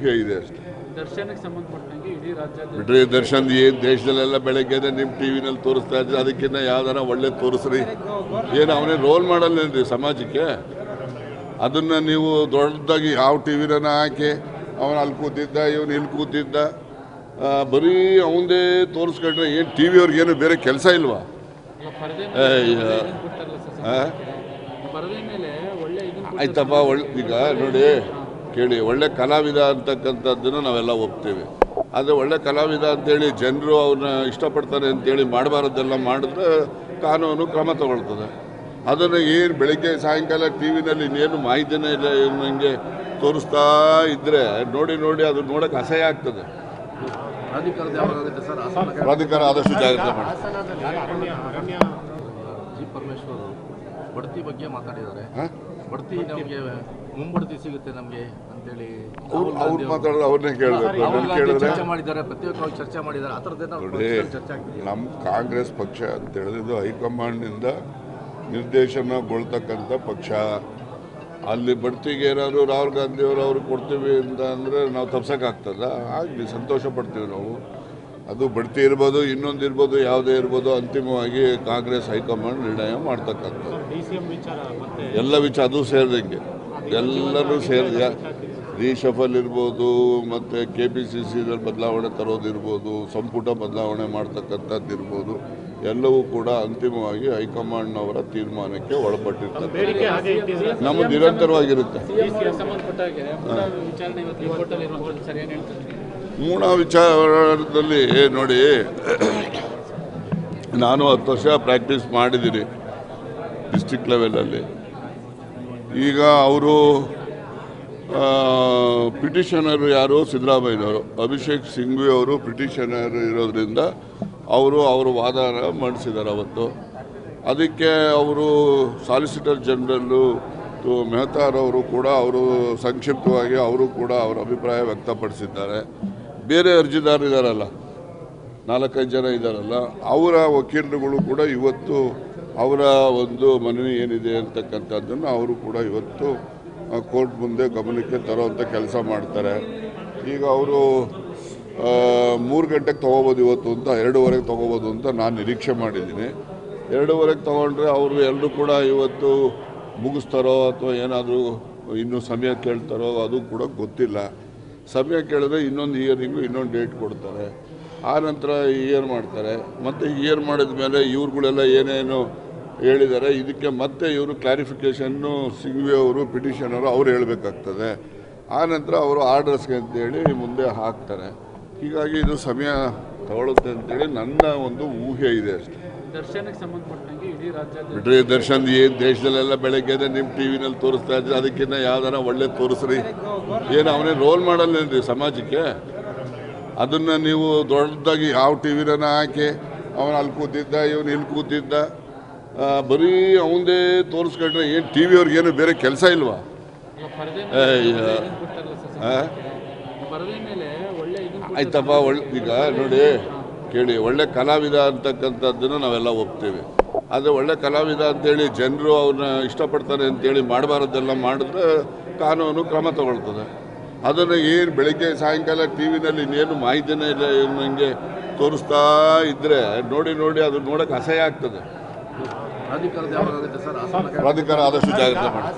ಊಹೆ ಇದೆ ಅಷ್ಟೇ. ದರ್ಶನಕ್ಕೆ ಸಂಬಂಧಪಟ್ಟಂಗೆ ಇಡೀ ರಾಜ್ಯದ ಬಿಡ್ರಿ ದರ್ಶನ್ ಏನು ದೇಶದಲ್ಲೆಲ್ಲ ಬೆಳಗ್ಗೆ ನಿಮ್ಮ ಟಿ ವಿನಲ್ಲಿ ತೋರಿಸ್ತಾ ಇದ್ರೆ ಅದಕ್ಕಿಂತ ಯಾವ್ದಾರ ಒಳ್ಳೆ ತೋರಿಸ್ರಿ. ಏನು ಅವನೇ ರೋಲ್ ಮಾಡಲ್ಲೇನ್ರಿ ಸಮಾಜಕ್ಕೆ? ಅದನ್ನು ನೀವು ದೊಡ್ಡದಾಗಿ ಯಾವ ಟಿ ವಿನ ಹಾಕಿ ಅವನು ಅಲ್ಲಿ ಕೂತಿದ್ದ ಇವನು ಇಲ್ಲಿ ಕೂತಿದ್ದ ಬರೀ ಅವನದೇ ತೋರಿಸ್ಕೊಂಡ್ರೆ ಏನು ಟಿ ವಿಯವ್ರಿಗೇನು ಬೇರೆ ಕೆಲಸ ಇಲ್ವಾ? ಆಯ್ತಪ್ಪ ಈಗ ನೋಡಿ ಕೇಳಿ, ಒಳ್ಳೆ ಕಲಾವಿದ ಅಂತಕ್ಕಂಥದ್ದನ್ನು ನಾವೆಲ್ಲ ಒಪ್ತೇವೆ. ಆದರೆ ಒಳ್ಳೆ ಕಲಾವಿದ ಅಂತೇಳಿ ಜನರು ಅವನ್ನ ಇಷ್ಟಪಡ್ತಾರೆ ಅಂತೇಳಿ ಮಾಡಬಾರ್ದೆಲ್ಲ ಮಾಡಿದ್ರೆ ಕಾನೂನು ಕ್ರಮ ತಗೊಳ್ತದೆ. ಅದನ್ನು ಏನು ಬೆಳಗ್ಗೆ ಸಾಯಂಕಾಲ ಟಿ ವಿನಲ್ಲಿ ಇನ್ನೇನು ಮಾಹಿತಿನೇ ಇಲ್ಲ ನನಗೆ ತೋರಿಸ್ತಾ ಇದ್ದರೆ ನೋಡಿ ನೋಡಿ ಅದು ನೋಡೋಕೆ ಅಸಹ್ಯ ಆಗ್ತದೆ. ಪ್ರಾಧಿಕಾರ ಆದಷ್ಟು ಜಾಗ್ರತೆ ಮಾಡಿ. ಜಿ ಪರಮೇಶ್ವರ್ ಬಡ್ತಿ ಬಗ್ಗೆ ಮಾತಾಡಿದ್ದಾರೆ. ಬಡ್ತಿ ನಮಗೆ ಮುಂಬಡ್ತಿ ಸಿಗುತ್ತೆ ನಮಗೆ ಅಂತೇಳಿ ಅವ್ರು ಮಾತಾಡೋದು ಅವ್ರನ್ನೇ ಕೇಳಿದ್ರೆ ಚರ್ಚೆ ಮಾಡಿದ್ದಾರೆ, ಪ್ರತ್ಯೇಕವಾಗಿ ಚರ್ಚೆ ಮಾಡಿದ್ದಾರೆ. ಆ ಥರದ್ದೇನೋ ನಮ್ಮ ಕಾಂಗ್ರೆಸ್ ಪಕ್ಷ ಅಂತ ಹೇಳಿದ್ದು ಹೈಕಮಾಂಡ್ನಿಂದ ನಿರ್ದೇಶನಗೊಳ್ತಕ್ಕಂಥ ಪಕ್ಷ. ಅಲ್ಲಿ ಬಡ್ತಿಗೆ ಏನಾದ್ರು ರಾಹುಲ್ ಗಾಂಧಿಯವರು ಅವ್ರಿಗೆ ಕೊಡ್ತೀವಿ ಅಂತ ಅಂದರೆ ನಾವು ತಪ್ಸೋಕ್ಕಾಗ್ತದ? ಆಗಲಿ, ಸಂತೋಷ ಪಡ್ತೀವಿ ನಾವು. ಅದು ಬಡ್ತಿ ಇರ್ಬೋದು, ಇನ್ನೊಂದು ಇರ್ಬೋದು, ಯಾವುದೇ ಇರ್ಬೋದು, ಅಂತಿಮವಾಗಿ ಕಾಂಗ್ರೆಸ್ ಹೈಕಮಾಂಡ್ ನಿರ್ಣಯ ಮಾಡ್ತಕ್ಕಂಥದ್ದು. ಎಲ್ಲ ವಿಚಾರ ಅದು ಸೇರಿದಂಗೆ ಎಲ್ಲರೂ ಸೇರಿದ ರೀಶಫಲ್ ಇರ್ಬೋದು, ಮತ್ತು KPCCದಲ್ಲಿ ಬದಲಾವಣೆ ತರೋದಿರ್ಬೋದು, ಸಂಪುಟ ಬದಲಾವಣೆ ಮಾಡ್ತಕ್ಕಂಥದ್ದು ಇರ್ಬೋದು, ಎಲ್ಲವೂ ಕೂಡ ಅಂತಿಮವಾಗಿ ಹೈಕಮಾಂಡ್ನವರ ತೀರ್ಮಾನಕ್ಕೆ ಒಳಪಟ್ಟಿರ್ತದೆ. ನಮ್ಮ ನಿರಂತರವಾಗಿರುತ್ತೆ. ಮೂಢ ವಿಚಾರದಲ್ಲಿ ನೋಡಿ, ನಾನು 10 ವರ್ಷ ಪ್ರಾಕ್ಟೀಸ್ ಮಾಡಿದ್ದೀನಿ ಡಿಸ್ಟ್ರಿಕ್ಟ್ ಲೆವೆಲಲ್ಲಿ. ಈಗ ಅವರು ಪಿಟಿಷನರು ಯಾರು? ಸಿದ್ದರಾಮಯ್ಯನವರು. ಅಭಿಷೇಕ್ ಸಿಂಘ್ವಿ ಅವರು ಪಿಟಿಷನರ್ ಇರೋದ್ರಿಂದ ಅವರು ವಾದನ ಮಂಡಿಸಿದ್ದಾರೆ ಅವತ್ತು. ಅದಕ್ಕೆ ಅವರು ಸಾಲಿಸಿಟರ್ ಜನರಲ್ಲು ಮೆಹತಾರವರು ಕೂಡ ಅವರು ಸಂಕ್ಷಿಪ್ತವಾಗಿ ಅವರು ಕೂಡ ಅವರ ಅಭಿಪ್ರಾಯ ವ್ಯಕ್ತಪಡಿಸಿದ್ದಾರೆ. ಬೇರೆ ಅರ್ಜಿದಾರರಿದ್ದಾರಲ್ಲ, 4-5 ಜನ ಇದ್ದಾರಲ್ಲ, ಅವರ ವಕೀಲರುಗಳು ಕೂಡ ಇವತ್ತು ಅವರ ಒಂದು ಮನವಿ ಏನಿದೆ ಅಂತಕ್ಕಂಥದ್ದನ್ನು ಅವರು ಕೂಡ ಇವತ್ತು ಕೋರ್ಟ್ ಮುಂದೆ ಗಮನಕ್ಕೆ ತರೋವಂಥ ಕೆಲಸ ಮಾಡ್ತಾರೆ. ಈಗ ಅವರು 3 ಗಂಟೆಗೆ ತೊಗೋಬೋದು ಇವತ್ತು ಅಂತ, 2:15 ತೊಗೋಬೋದು ಅಂತ ನಾನು ನಿರೀಕ್ಷೆ ಮಾಡಿದ್ದೀನಿ. 2:15 ತೊಗೊಂಡ್ರೆ ಅವರು ಎಲ್ಲರೂ ಕೂಡ ಇವತ್ತು ಮುಗಿಸ್ತಾರೋ ಅಥವಾ ಏನಾದರೂ ಇನ್ನೂ ಸಮಯ ಕೇಳ್ತಾರೋ ಅದು ಕೂಡ ಗೊತ್ತಿಲ್ಲ. ಸಮಯ ಕೇಳಿದ್ರೆ ಇನ್ನೊಂದು ಹಿಯರಿಂಗು ಇನ್ನೊಂದು ಡೇಟ್ ಕೊಡ್ತಾರೆ. ಆ ನಂತರ ಹಿಯರ್ ಮಾಡ್ತಾರೆ. ಮತ್ತು ಹಿಯರ್ ಮಾಡಿದ ಮೇಲೆ ಇವ್ರುಗಳೆಲ್ಲ ಏನೇನು ಹೇಳಿದ್ದಾರೆ ಇದಕ್ಕೆ ಮತ್ತೆ ಇವರು ಕ್ಲಾರಿಫಿಕೇಷನ್ನು ಸಿಂಘ್ವಿ ಅವರು ಪಿಟಿಷನರು ಅವ್ರು ಹೇಳಬೇಕಾಗ್ತದೆ. ಆ ನಂತರ ಅವರು ಆರ್ಡರ್ಸ್ಗೆ ಅಂತೇಳಿ ಮುಂದೆ ಹಾಕ್ತಾರೆ. ಹೀಗಾಗಿ ಇದು ಸಮಯ ತಗೊಳುತ್ತೆ ಅಂತೇಳಿ ನನ್ನ ಒಂದು ಊಹೆ ಇದೆ ಅಷ್ಟೇ. ದರ್ಶನಕ್ಕೆ ಸಂಬಂಧಪಟ್ಟಂಗೆ ಇಡೀ ರಾಜ್ಯದ ಬಿಡ್ರಿ ದರ್ಶನ್ ಏನು ದೇಶದಲ್ಲೆಲ್ಲ ಬೆಳಗ್ಗೆ ನಿಮ್ಮ ಟಿ ವಿನಲ್ಲಿ ತೋರಿಸ್ತಾ ಇದ್ರೆ ಅದಕ್ಕಿಂತ ಯಾವ್ದಾರ ಒಳ್ಳೆ ತೋರಿಸ್ರಿ. ಏನು ಅವನೇ ರೋಲ್ ಮಾಡಲ್ಲೇನ್ರಿ ಸಮಾಜಕ್ಕೆ? ಅದನ್ನು ನೀವು ದೊಡ್ಡದಾಗಿ ಯಾವ ಟಿ ವಿನ ಹಾಕಿ ಅವನು ಅಲ್ಲಿ ಕೂತಿದ್ದ ಇವನು ಇಲ್ಲಿ ಕೂತಿದ್ದ ಬರೀ ಅವನದೇ ತೋರಿಸ್ಕೊಂಡ್ರೆ ಏನು ಟಿ ವಿಯವ್ರಿಗೇನು ಬೇರೆ ಕೆಲಸ ಇಲ್ವಾ? ಆಯ್ತಪ್ಪ ಈಗ ನೋಡಿ ಕೇಳಿ, ಒಳ್ಳೆ ಕಲಾವಿದ ಅಂತಕ್ಕಂಥದ್ದನ್ನು ನಾವೆಲ್ಲ ಒಪ್ತೇವೆ. ಆದರೆ ಒಳ್ಳೆ ಕಲಾವಿದ ಅಂತೇಳಿ ಜನರು ಅವನ್ನ ಇಷ್ಟಪಡ್ತಾರೆ ಅಂತೇಳಿ ಮಾಡಬಾರ್ದೆಲ್ಲ ಮಾಡಿದ್ರೆ ಕಾನೂನು ಕ್ರಮ ತಗೊಳ್ತದೆ. ಅದನ್ನು ಏನು ಬೆಳಗ್ಗೆ ಸಾಯಂಕಾಲ ಟಿ ವಿನಲ್ಲಿ ಇನ್ನೇನು ಮಾಹಿತಿನೇ ಇಲ್ಲ ನನಗೆ ತೋರಿಸ್ತಾ ಇದ್ದರೆ ನೋಡಿ ನೋಡಿ ಅದು ನೋಡೋಕೆ ಅಸಹ್ಯ ಆಗ್ತದೆ. ಪ್ರಾಧಿಕಾರ ಆದಷ್ಟು ಜಾಗ್ರತೆ ಮಾಡಿ.